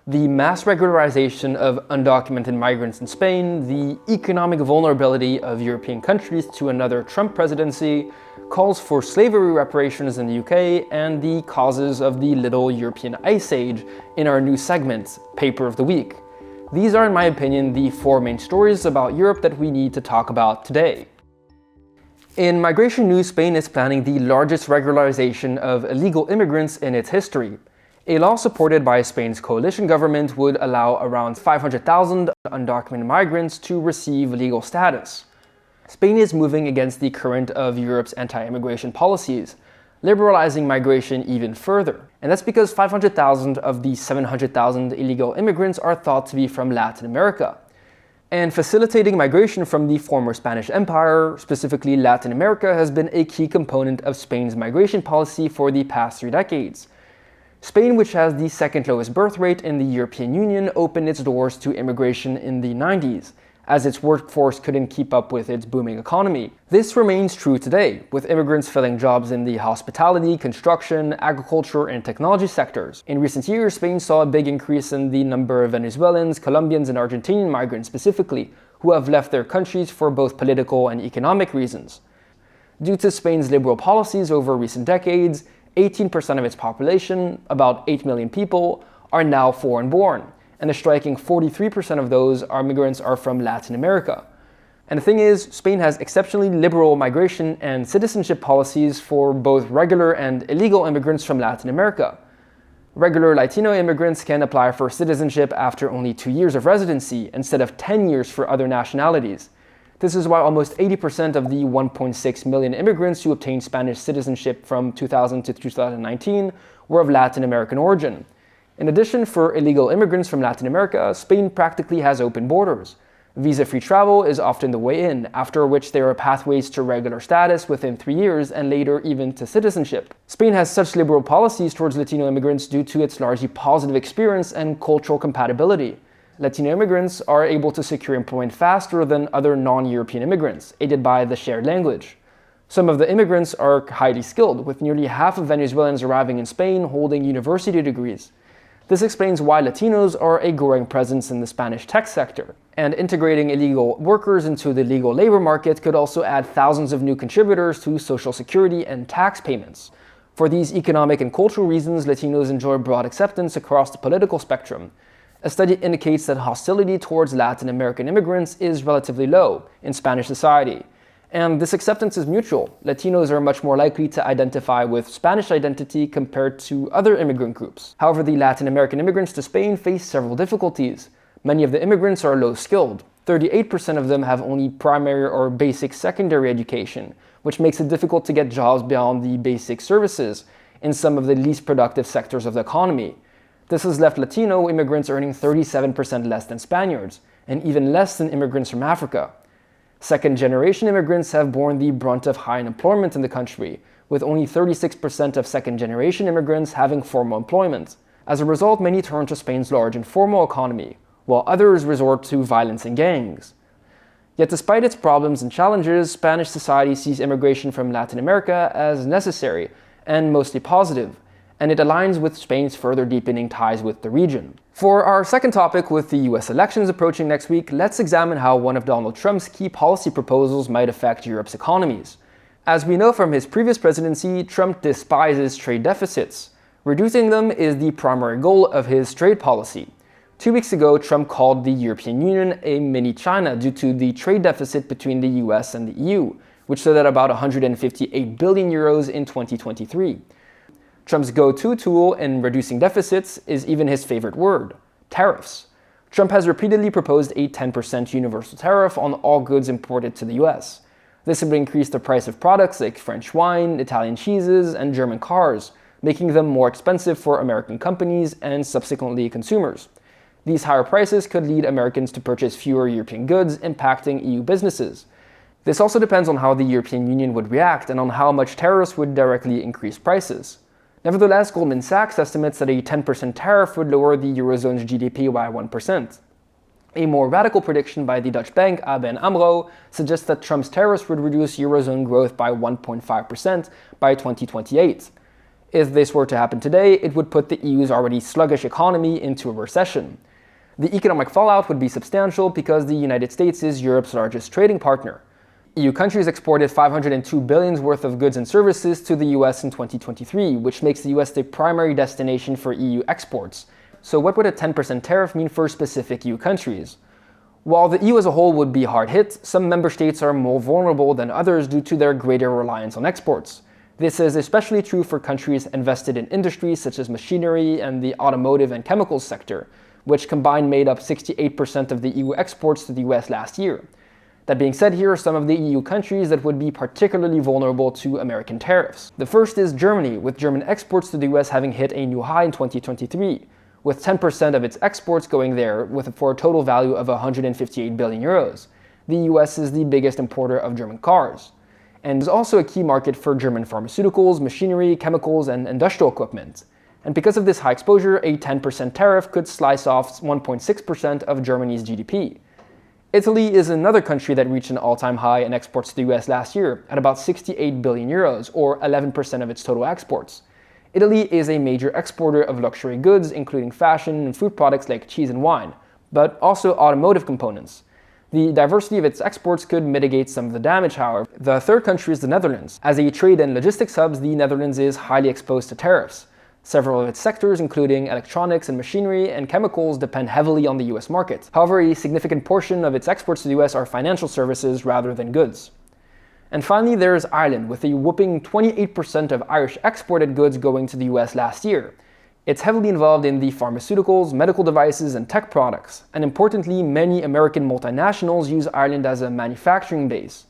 the mass regularization of undocumented migrants in Spain, the economic vulnerability of European countries to another Trump presidency, calls for slavery reparations in the UK, and the causes of the Little European Ice Age in our new segment, Paper of the Week. These are, in my opinion, the four main stories about Europe that we need to talk about today. In migration news, Spain is planning the largest regularization of illegal immigrants in its history. A law supported by Spain's coalition government would allow around 500,000 undocumented migrants to receive legal status. Spain is moving against the current of Europe's anti-immigration policies, liberalizing migration even further. And that's because 500,000 of the 700,000 illegal immigrants are thought to be from Latin America. And facilitating migration from the former Spanish Empire, specifically Latin America, has been a key component of Spain's migration policy for the past 3 decades. Spain, which has the second lowest birth rate in the European Union, opened its doors to immigration in the 90s, as its workforce couldn't keep up with its booming economy. This remains true today, with immigrants filling jobs in the hospitality, construction, agriculture, and technology sectors. In recent years, Spain saw a big increase in the number of Venezuelans, Colombians, and Argentinian migrants specifically, who have left their countries for both political and economic reasons. Due to Spain's liberal policies over recent decades, 18% of its population, about 8 million people, are now foreign-born, and a striking 43% of those migrants are from Latin America. And the thing is, Spain has exceptionally liberal migration and citizenship policies for both regular and illegal immigrants from Latin America. Regular Latino immigrants can apply for citizenship after only 2 years of residency, instead of 10 years for other nationalities. This is why almost 80% of the 1.6 million immigrants who obtained Spanish citizenship from 2000 to 2019 were of Latin American origin. In addition, for illegal immigrants from Latin America, Spain practically has open borders. Visa-free travel is often the way in, after which there are pathways to regular status within 3 years and later even to citizenship. Spain has such liberal policies towards Latino immigrants due to its largely positive experience and cultural compatibility. Latino immigrants are able to secure employment faster than other non-European immigrants, aided by the shared language. Some of the immigrants are highly skilled, with nearly half of Venezuelans arriving in Spain holding university degrees. This explains why Latinos are a growing presence in the Spanish tech sector, and integrating illegal workers into the legal labor market could also add thousands of new contributors to social security and tax payments. For these economic and cultural reasons, Latinos enjoy broad acceptance across the political spectrum. A study indicates that hostility towards Latin American immigrants is relatively low in Spanish society. And this acceptance is mutual. Latinos are much more likely to identify with Spanish identity compared to other immigrant groups. However, the Latin American immigrants to Spain face several difficulties. Many of the immigrants are low-skilled. 38% of them have only primary or basic secondary education, which makes it difficult to get jobs beyond the basic services in some of the least productive sectors of the economy. This has left Latino immigrants earning 37% less than Spaniards, and even less than immigrants from Africa. Second-generation immigrants have borne the brunt of high unemployment in the country, with only 36% of second-generation immigrants having formal employment. As a result, many turn to Spain's large informal economy, while others resort to violence and gangs. Yet despite its problems and challenges, Spanish society sees immigration from Latin America as necessary and mostly positive, and it aligns with Spain's further deepening ties with the region. For our second topic, with the US elections approaching next week, let's examine how one of Donald Trump's key policy proposals might affect Europe's economies. As we know from his previous presidency, Trump despises trade deficits. Reducing them is the primary goal of his trade policy. 2 weeks ago, Trump called the European Union a mini-China due to the trade deficit between the US and the EU, which stood at about 158 billion euros in 2023. Trump's go-to tool in reducing deficits is even his favorite word: tariffs. Trump has repeatedly proposed a 10% universal tariff on all goods imported to the US. This would increase the price of products like French wine, Italian cheeses, and German cars, making them more expensive for American companies and subsequently consumers. These higher prices could lead Americans to purchase fewer European goods, impacting EU businesses. This also depends on how the European Union would react and on how much tariffs would directly increase prices. Nevertheless, Goldman Sachs estimates that a 10% tariff would lower the Eurozone's GDP by 1%. A more radical prediction by the Dutch bank ABN AMRO suggests that Trump's tariffs would reduce Eurozone growth by 1.5% by 2028. If this were to happen today, it would put the EU's already sluggish economy into a recession. The economic fallout would be substantial because the United States is Europe's largest trading partner. EU countries exported $502 billion worth of goods and services to the US in 2023, which makes the US the primary destination for EU exports. So what would a 10% tariff mean for specific EU countries? While the EU as a whole would be hard hit, some member states are more vulnerable than others due to their greater reliance on exports. This is especially true for countries invested in industries such as machinery and the automotive and chemicals sector, which combined made up 68% of the EU exports to the US last year. That being said, here are some of the EU countries that would be particularly vulnerable to American tariffs. The first is Germany, with German exports to the US having hit a new high in 2023, with 10% of its exports going there, for a total value of 158 billion euros. The US is the biggest importer of German cars, and is also a key market for German pharmaceuticals, machinery, chemicals, and industrial equipment. And because of this high exposure, a 10% tariff could slice off 1.6% of Germany's GDP. Italy is another country that reached an all-time high in exports to the US last year, at about 68 billion euros, or 11% of its total exports. Italy is a major exporter of luxury goods, including fashion and food products like cheese and wine, but also automotive components. The diversity of its exports could mitigate some of the damage, however. The third country is the Netherlands. As a trade and logistics hub, the Netherlands is highly exposed to tariffs. Several of its sectors, including electronics and machinery and chemicals, depend heavily on the US market. However, a significant portion of its exports to the US are financial services rather than goods. And finally, there is Ireland, with a whopping 28% of Irish exported goods going to the US last year. It's heavily involved in the pharmaceuticals, medical devices, and tech products. And importantly, many American multinationals use Ireland as a manufacturing base.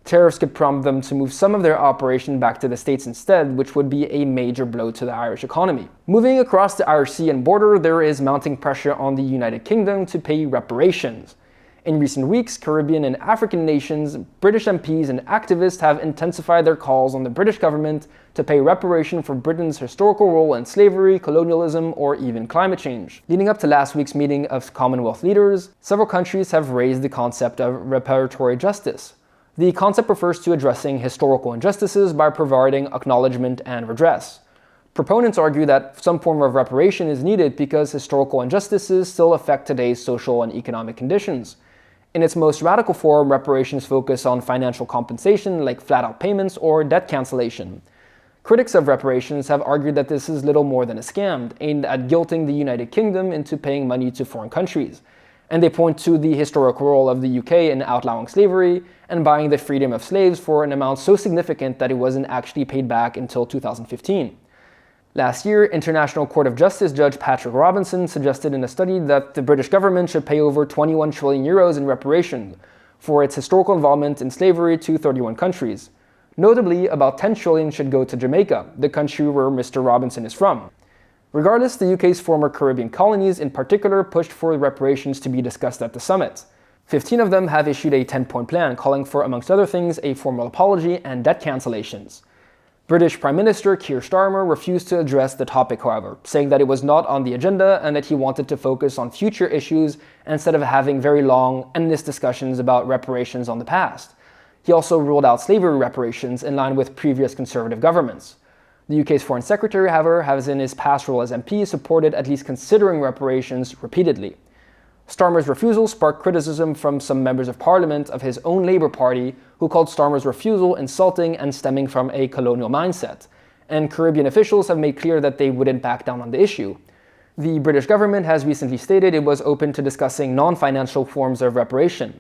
Tariffs could prompt them to move some of their operation back to the States instead, which would be a major blow to the Irish economy. Moving across the Irish Sea and border, there is mounting pressure on the United Kingdom to pay reparations. In recent weeks, Caribbean and African nations, British MPs and activists have intensified their calls on the British government to pay reparation for Britain's historical role in slavery, colonialism, or even climate change. Leading up to last week's meeting of Commonwealth leaders, several countries have raised the concept of reparatory justice. The concept refers to addressing historical injustices by providing acknowledgement and redress. Proponents argue that some form of reparation is needed because historical injustices still affect today's social and economic conditions. In its most radical form, reparations focus on financial compensation like flat-out payments or debt cancellation. Critics of reparations have argued that this is little more than a scam aimed at guilting the United Kingdom into paying money to foreign countries. And they point to the historical role of the UK in outlawing slavery and buying the freedom of slaves for an amount so significant that it wasn't actually paid back until 2015. Last year, International Court of Justice Judge Patrick Robinson suggested in a study that the British government should pay over 21 trillion euros in reparations for its historical involvement in slavery to 31 countries. Notably, about 10 trillion should go to Jamaica, the country where Mr. Robinson is from. Regardless, the UK's former Caribbean colonies in particular pushed for reparations to be discussed at the summit. 15 of them have issued a 10-point plan calling for, amongst other things, a formal apology and debt cancellations. British Prime Minister Keir Starmer refused to address the topic, however, saying that it was not on the agenda and that he wanted to focus on future issues instead of having very long, endless discussions about reparations on the past. He also ruled out slavery reparations in line with previous Conservative governments. The UK's Foreign Secretary, however, has in his past role as MP supported at least considering reparations repeatedly. Starmer's refusal sparked criticism from some members of parliament of his own Labour Party, who called Starmer's refusal insulting and stemming from a colonial mindset, and Caribbean officials have made clear that they wouldn't back down on the issue. The British government has recently stated it was open to discussing non-financial forms of reparation.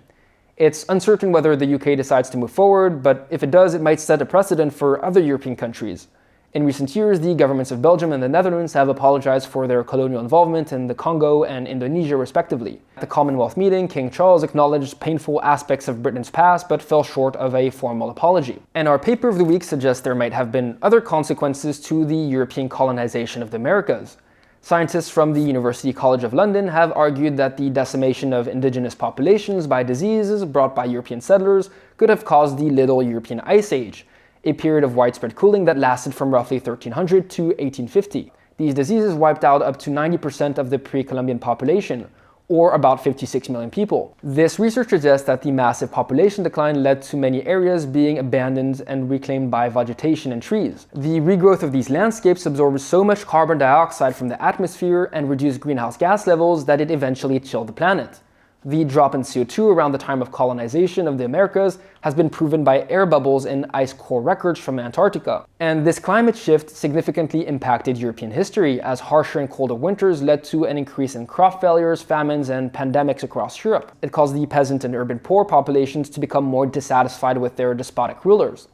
It's uncertain whether the UK decides to move forward, but if it does, it might set a precedent for other European countries. In recent years, the governments of Belgium and the Netherlands have apologized for their colonial involvement in the Congo and Indonesia, respectively. At the Commonwealth meeting, King Charles acknowledged painful aspects of Britain's past but fell short of a formal apology. And our paper of the week suggests there might have been other consequences to the European colonization of the Americas. Scientists from the University College of London have argued that the decimation of indigenous populations by diseases brought by European settlers could have caused the Little European Ice Age, a period of widespread cooling that lasted from roughly 1300 to 1850. These diseases wiped out up to 90% of the pre-Columbian population, or about 56 million people. This research suggests that the massive population decline led to many areas being abandoned and reclaimed by vegetation and trees. The regrowth of these landscapes absorbed so much carbon dioxide from the atmosphere and reduced greenhouse gas levels that it eventually chilled the planet. The drop in CO2 around the time of colonization of the Americas has been proven by air bubbles in ice core records from Antarctica. And this climate shift significantly impacted European history, as harsher and colder winters led to an increase in crop failures, famines, and pandemics across Europe. It caused the peasant and urban poor populations to become more dissatisfied with their despotic rulers.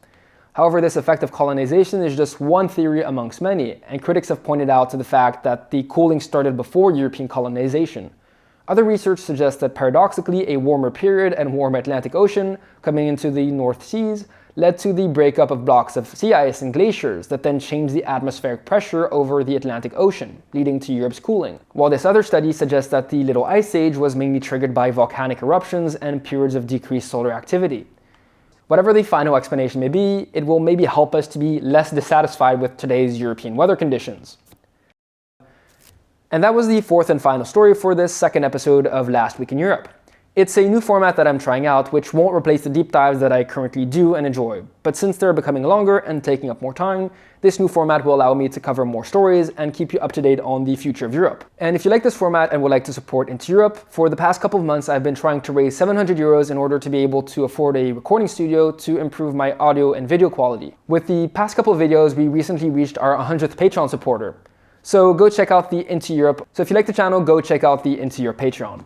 However, this effect of colonization is just one theory amongst many, and critics have pointed out to the fact that the cooling started before European colonization. Other research suggests that paradoxically, a warmer period and warm Atlantic Ocean coming into the North Seas led to the breakup of blocks of sea ice and glaciers that then changed the atmospheric pressure over the Atlantic Ocean, leading to Europe's cooling. While this other study suggests that the Little Ice Age was mainly triggered by volcanic eruptions and periods of decreased solar activity. Whatever the final explanation may be, it will maybe help us to be less dissatisfied with today's European weather conditions. And that was the fourth and final story for this second episode of Last Week in Europe. It's a new format that I'm trying out, which won't replace the deep dives that I currently do and enjoy. But since they're becoming longer and taking up more time, this new format will allow me to cover more stories and keep you up to date on the future of Europe. And if you like this format and would like to support Into Europe, for the past couple of months I've been trying to raise 700 euros in order to be able to afford a recording studio to improve my audio and video quality. With the past couple of videos, we recently reached our 100th Patreon supporter. So go check out the Into Europe. So if you like the channel, go check out the Into Europe Patreon.